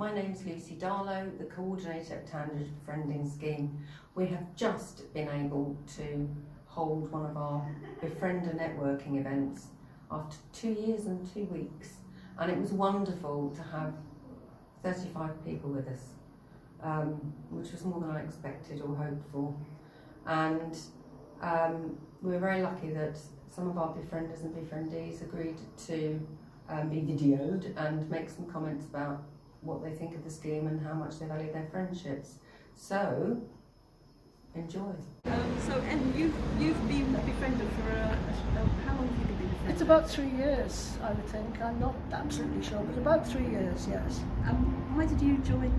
My name's Lucy Darlow, the coordinator of Tandridge Befriending Scheme. We have just been able to hold one of our Befriender networking events after 2 years and 2 weeks, and it was wonderful to have 35 people with us, which was more than I expected or hoped for. And we were very lucky that some of our befrienders and befriendees agreed to be videoed and make some comments about what they think of the scheme and how much they value their friendships. So, enjoy. So Ellen, you've been a befriender for how long have you been a befriender? It's about 3 years, I would think. I'm not absolutely sure, but about 3 years, yes. Why did you join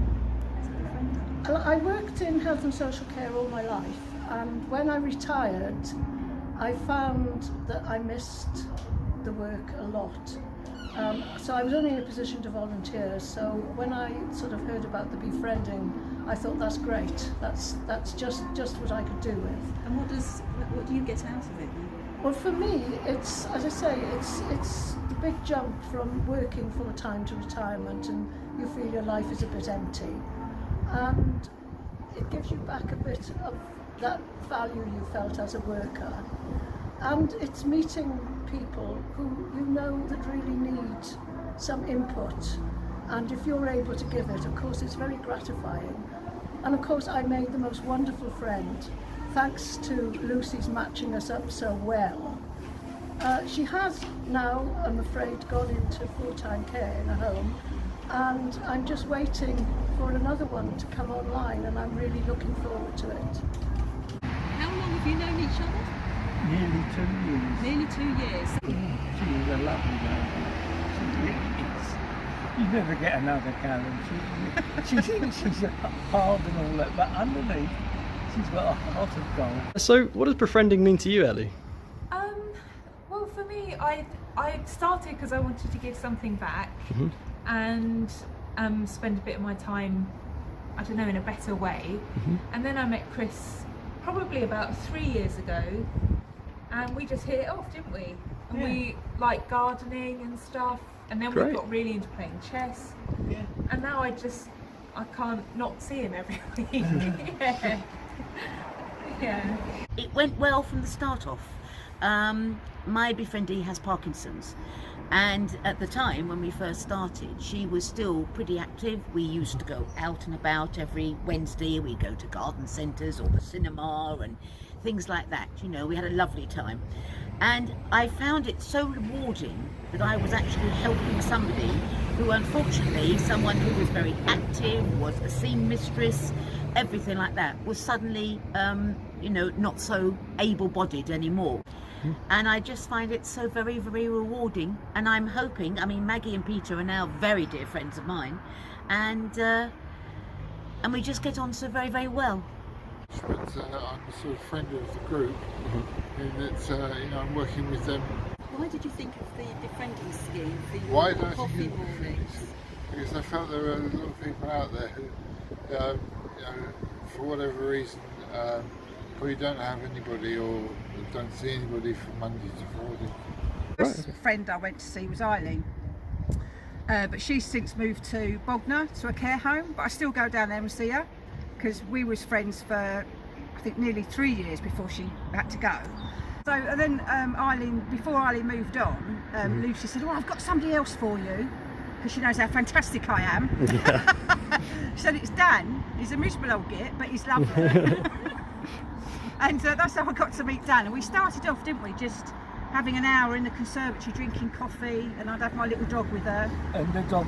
as a befriender? I worked in health and social care all my life, and when I retired, I found that I missed the work a lot. So I was only in a position to volunteer, so when I sort of heard about the befriending, I thought that's great. That's just what I could do with. And what do you get out of it then? Well, for me, it's, as I say, it's the big jump from working full time to retirement, and you feel your life is a bit empty, and it gives you back a bit of that value you felt as a worker. And it's meeting people who you know that really need some input, and if you're able to give it, of course it's very gratifying. And of course I made the most wonderful friend thanks to Lucy's matching us up so well. She has now, I'm afraid, gone into full-time care in a home, and I'm just waiting for another one to come online, and I'm really looking forward to it. How long have you known each other? Nearly 2 years. Nearly 2 years. She was a lovely girl. She really is. You never get another Karen. She thinks she's hard and all that, but underneath, she's got a heart of gold. So, what does befriending mean to you, Ellie? Well, for me, I started because I wanted to give something back and spend a bit of my time, I don't know, in a better way. And then I met Chris probably about 3 years ago, and we just hit it off, didn't we? And we like gardening and stuff, and then we got really into playing chess. Yeah. And now I can't not see him every week. Yeah. It went well from the start off. My befriendee has Parkinson's, and at the time when we first started, she was still pretty active. We used to go out and about every Wednesday. We go to garden centres or the cinema and things like that. You know, we had a lovely time, and I found it so rewarding that I was actually helping somebody who, unfortunately, someone who was very active, was a scene mistress, everything like that, was suddenly you know, not so able-bodied anymore. And I just find it so very, very rewarding, and I'm hoping, I mean, Maggie and Peter are now very dear friends of mine, and we just get on so very, very well. But I'm a sort of friend of the group, and it's, you know, I'm working with them. Why did you think of the befriending scheme for your Why did I coffee think of mornings? Because I felt there were a lot of people out there who, you know, for whatever reason, probably don't have anybody or don't see anybody from Monday to Friday. The first friend I went to see was Eileen, but she's since moved to Bognor, to a care home, but I still go down there and see her because we was friends for, I think, nearly 3 years before she had to go. So, and then before Eileen moved on, Lucy said, "Oh, I've got somebody else for you," because she knows how fantastic I am. She said, "It's Dan. He's a miserable old git, but he's lovely." And that's how I got to meet Dan. And we started off, didn't we, just having an hour in the conservatory drinking coffee, and I'd have my little dog with her. And the dog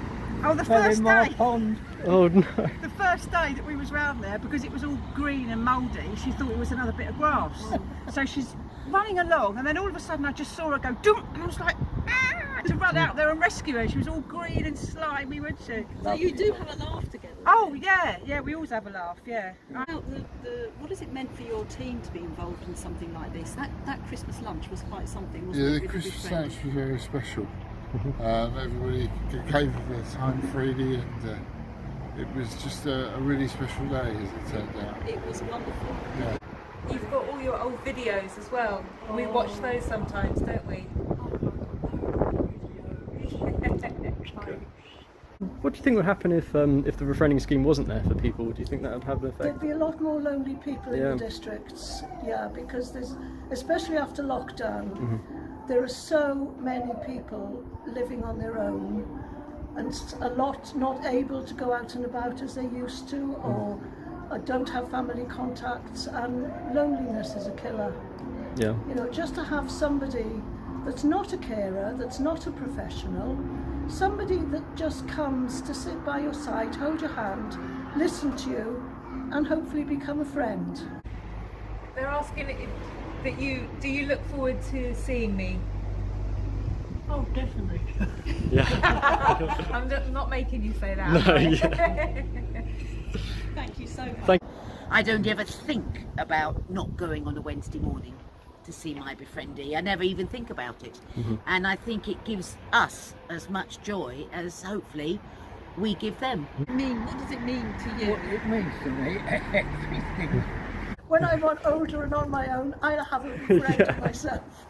the fell first in my day. pond. Oh no. The first day that we was round there, because it was all green and mouldy, she thought it was another bit of grass. So she's running along, and then all of a sudden I just saw her go doom, and I was like, ah, to run out there and rescue her. She was all green and slimy, wasn't she? So you do have a laugh together? Oh yeah, we always have a laugh, yeah. What has it meant for your team to be involved in something like this? That Christmas lunch was quite something, wasn't it? Yeah, the Christmas lunch was very special. Everybody gave their time freely, and it was just a really special day, as it turned out. It was wonderful. Yeah. You've got all your old videos as well. We watch those sometimes, don't we? What do you think would happen if the befriending scheme wasn't there for people? Do you think that would have an effect? There'd be a lot more lonely people in Yeah. the districts, yeah, because there's, especially after lockdown, Mhm. there are so many people living on their own and a lot not able to go out and about as they used to, or don't have family contacts, and loneliness is a killer. Yeah. You know, just to have somebody that's not a carer, that's not a professional, somebody that just comes to sit by your side, hold your hand, listen to you, and hopefully become a friend. They're asking that do you look forward to seeing me? Oh, definitely. Yeah. I'm not making you say that. No, am I? yeah. Thank you so much. Thank I don't ever think about not going on a Wednesday morning to see my befriendee. I never even think about it. And I think it gives us as much joy as hopefully we give them. What does it mean to you? What it means to me, everything. When I'm older and on my own, I'll have a befriend myself.